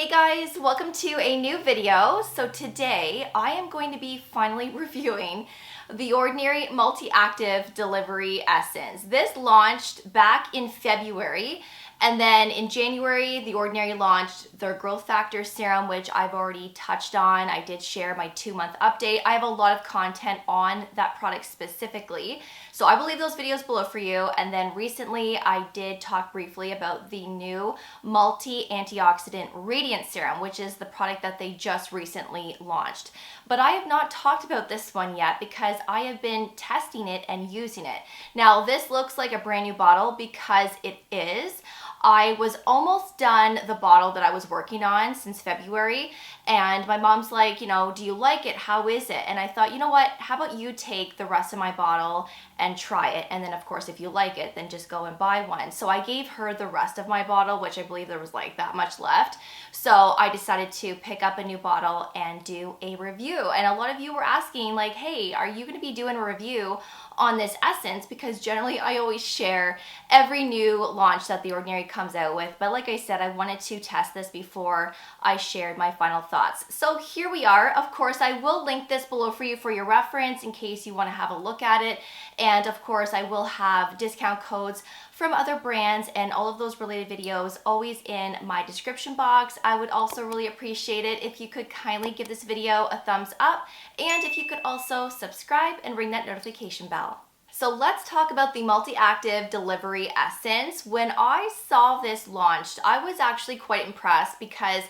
Hey guys, welcome to a new video. So today I am going to be finally reviewing the Ordinary Multi-Active Delivery Essence. This launched back in February, and then in January, The Ordinary launched their Growth Factor Serum, which I've already touched on. I did share my 2-month update. I have a lot of content on that product specifically, so I will leave those videos below for you. And then recently, I did talk briefly about the new multi-antioxidant Radiant Serum, which is the product that they just recently launched. But I have not talked about this one yet because I have been testing it and using it. Now, this looks like a brand new bottle because it is. I was almost done the bottle that I was working on since February, and my mom's like, do you like it? How is it? And I thought, you know what, how about you take the rest of my bottle and try it, and then of course if you like it, then just go and buy one. So I gave her the rest of my bottle, which I believe there was like that much left. So I decided to pick up a new bottle and do a review. And a lot of you were asking like, hey, are you going to be doing a review on this essence? Because generally I always share every new launch that The Ordinary comes out with. But like I said, I wanted to test this before I shared my final thoughts. So here we are. Of course, I will link this below for you for your reference in case you want to have a look at it. And of course, I will have discount codes from other brands and all of those related videos always in my description box. I would also really appreciate it if you could kindly give this video a thumbs up, and if you could also subscribe and ring that notification bell. So let's talk about the Multi-Active Delivery Essence. When I saw this launched, I was actually quite impressed because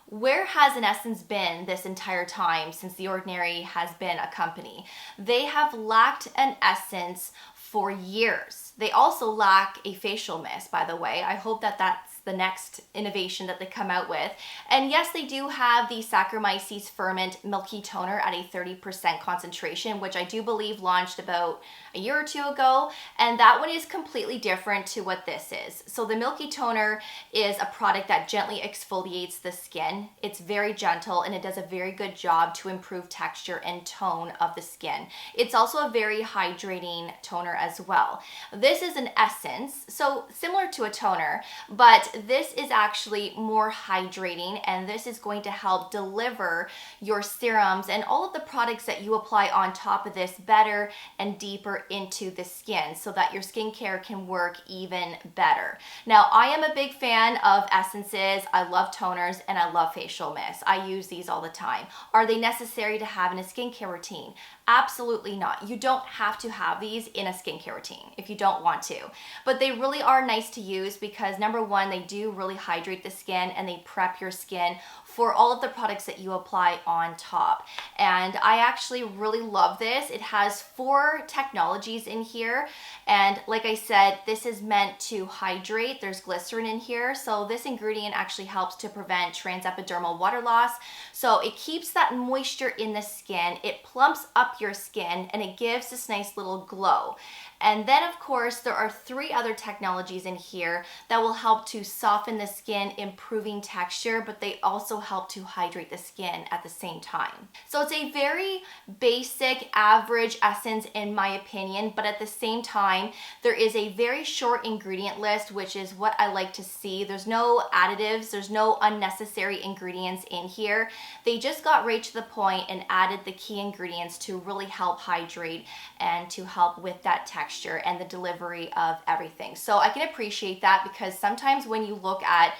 where has an essence been this entire time since The Ordinary has been a company? They have lacked an essence for years. They also lack a facial mist, by the way. I hope that that's the next innovation that they come out with. And yes, they do have the Saccharomyces ferment milky toner at a 30% concentration, which I do believe launched about a year or two ago. And that one is completely different to what this is. So the milky toner is a product that gently exfoliates the skin. It's very gentle and it does a very good job to improve texture and tone of the skin. It's also a very hydrating toner as well. This is an essence, so similar to a toner, but this is actually more hydrating, and this is going to help deliver your serums and all of the products that you apply on top of this better and deeper into the skin so that your skincare can work even better. Now, I am a big fan of essences. I love toners and I love facial mists. I use these all the time. Are they necessary to have in a skincare routine? Absolutely not. You don't have to have these in a skincare routine if you don't want to, but they really are nice to use because number one, they do really hydrate the skin and they prep your skin for all of the products that you apply on top. And I actually really love this. It has 4 technologies in here. And like I said, this is meant to hydrate. There's glycerin in here. So this ingredient actually helps to prevent transepidermal water loss. So it keeps that moisture in the skin. It plumps up your skin and it gives this nice little glow. And then of course, there are 3 other technologies in here that will help to soften the skin, improving texture, but they also help to hydrate the skin at the same time. So it's a very basic, average essence in my opinion, but at the same time, there is a very short ingredient list, which is what I like to see. There's no additives, there's no unnecessary ingredients in here. They just got right to the point and added the key ingredients to really help hydrate and to help with that texture and the delivery of everything. So I can appreciate that because sometimes when you look at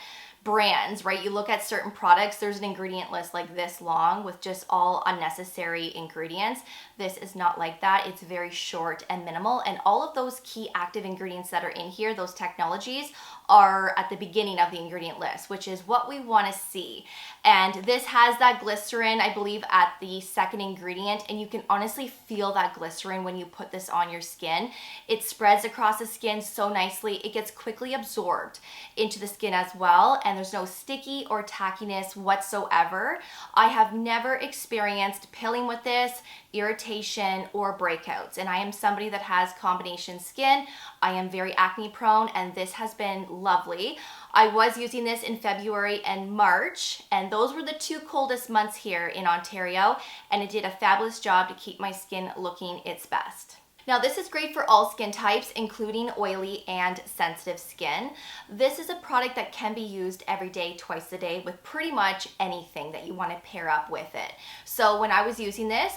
brands, right, you look at certain products, there's an ingredient list like this long with just all unnecessary ingredients. This is not like that. It's very short and minimal, and all of those key active ingredients that are in here, those technologies, are at the beginning of the ingredient list, which is what we want to see. And this has that glycerin, I believe, at the second ingredient, and you can honestly feel that glycerin when you put this on your skin. It spreads across the skin so nicely. It gets quickly absorbed into the skin as well, and there's no sticky or tackiness whatsoever. I have never experienced pilling with this, irritation, or breakouts, and I am somebody that has combination skin. I am very acne prone, and this has been lovely. I was using this in February and March, and those were the 2 coldest months here in Ontario, and it did a fabulous job to keep my skin looking its best. Now this is great for all skin types, including oily and sensitive skin. This is a product that can be used every day, twice a day, with pretty much anything that you want to pair up with it. So when I was using this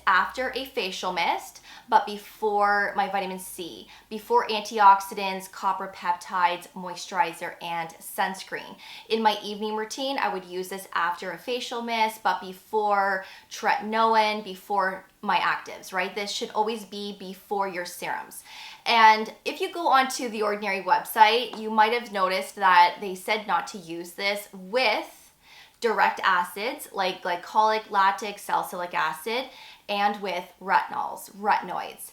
after a facial mist, but before my vitamin C, before antioxidants, copper peptides, moisturizer, and sunscreen. In my evening routine, I would use this after a facial mist, but before tretinoin, before my actives, right? This should always be before your serums. And if you go onto the Ordinary website, you might have noticed that they said not to use this with direct acids like glycolic, lactic, salicylic acid, and with retinoids.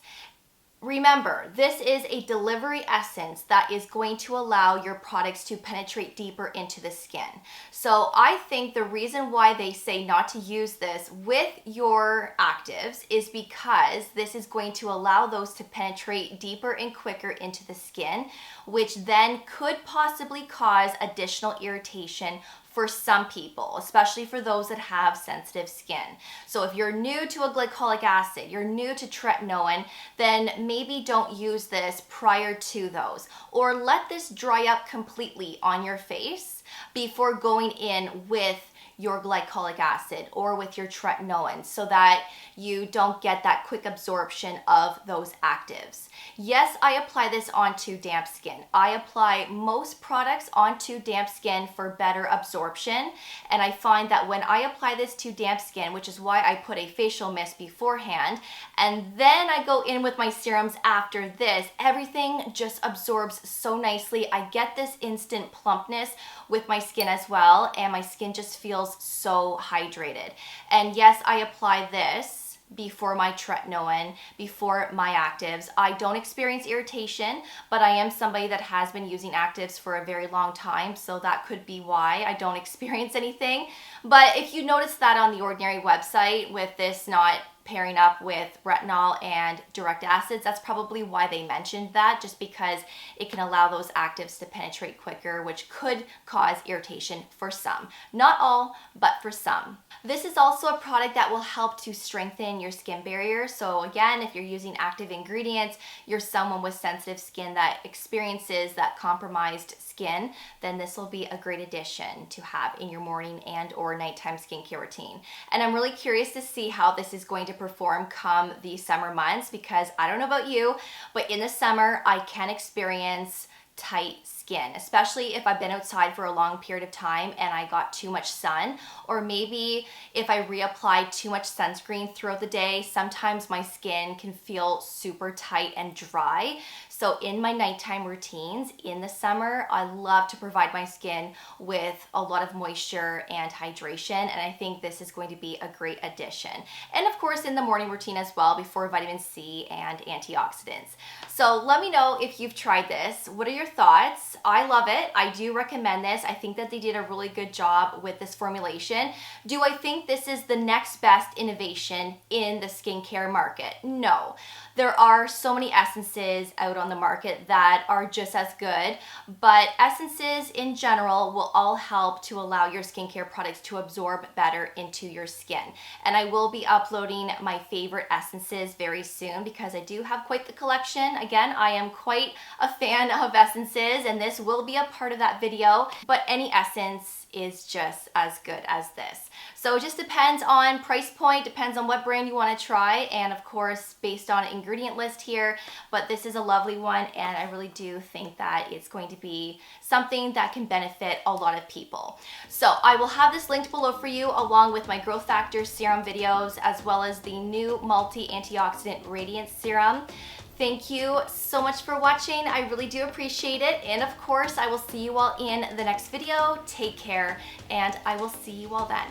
Remember, this is a delivery essence that is going to allow your products to penetrate deeper into the skin. So I think the reason why they say not to use this with your actives is because this is going to allow those to penetrate deeper and quicker into the skin, which then could possibly cause additional irritation for some people, especially for those that have sensitive skin. So if you're new to a glycolic acid, you're new to tretinoin, then maybe don't use this prior to those, or let this dry up completely on your face before going in with your glycolic acid or with your tretinoin, so that you don't get that quick absorption of those actives. Yes, I apply this onto damp skin. I apply most products onto damp skin for better absorption, and I find that when I apply this to damp skin, which is why I put a facial mist beforehand, and then I go in with my serums after this, everything just absorbs so nicely. I get this instant plumpness with my skin as well, and my skin just feels so hydrated. And yes, I apply this before my tretinoin, before my actives. I don't experience irritation, but I am somebody that has been using actives for a very long time, so that could be why I don't experience anything. But if you notice that on the Ordinary website with this not pairing up with retinol and direct acids, that's probably why they mentioned that, just because it can allow those actives to penetrate quicker, which could cause irritation for some. Not all, but for some. This is also a product that will help to strengthen your skin barrier. So again, if you're using active ingredients, you're someone with sensitive skin that experiences that compromised skin, then this will be a great addition to have in your morning and or nighttime skincare routine. And I'm really curious to see how this is going to perform come the summer months, because I don't know about you, but in the summer I can experience tight skin, especially if I've been outside for a long period of time and I got too much sun, or maybe if I reapply too much sunscreen throughout the day. Sometimes my skin can feel super tight and dry. So in my nighttime routines in the summer, I love to provide my skin with a lot of moisture and hydration, and I think this is going to be a great addition. And of course in the morning routine as well, before vitamin C and antioxidants. So let me know if you've tried this. What are your thoughts? I love it. I do recommend this. I think that they did a really good job with this formulation. Do I think this is the next best innovation in the skincare market? No. There are so many essences out on the market that are just as good, but essences in general will all help to allow your skincare products to absorb better into your skin. And I will be uploading my favorite essences very soon, because I do have quite the collection. Again, I am quite a fan of essences, and this will be a part of that video, but any essence is just as good as this. So it just depends on price point, depends on what brand you want to try, and of course based on ingredient list here, but this is a lovely one, and I really do think that it's going to be something that can benefit a lot of people. So I will have this linked below for you, along with my growth factor serum videos, as well as the new multi-antioxidant radiance serum. Thank you so much for watching. I really do appreciate it. And of course, I will see you all in the next video. Take care, and I will see you all then.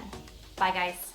Bye, guys.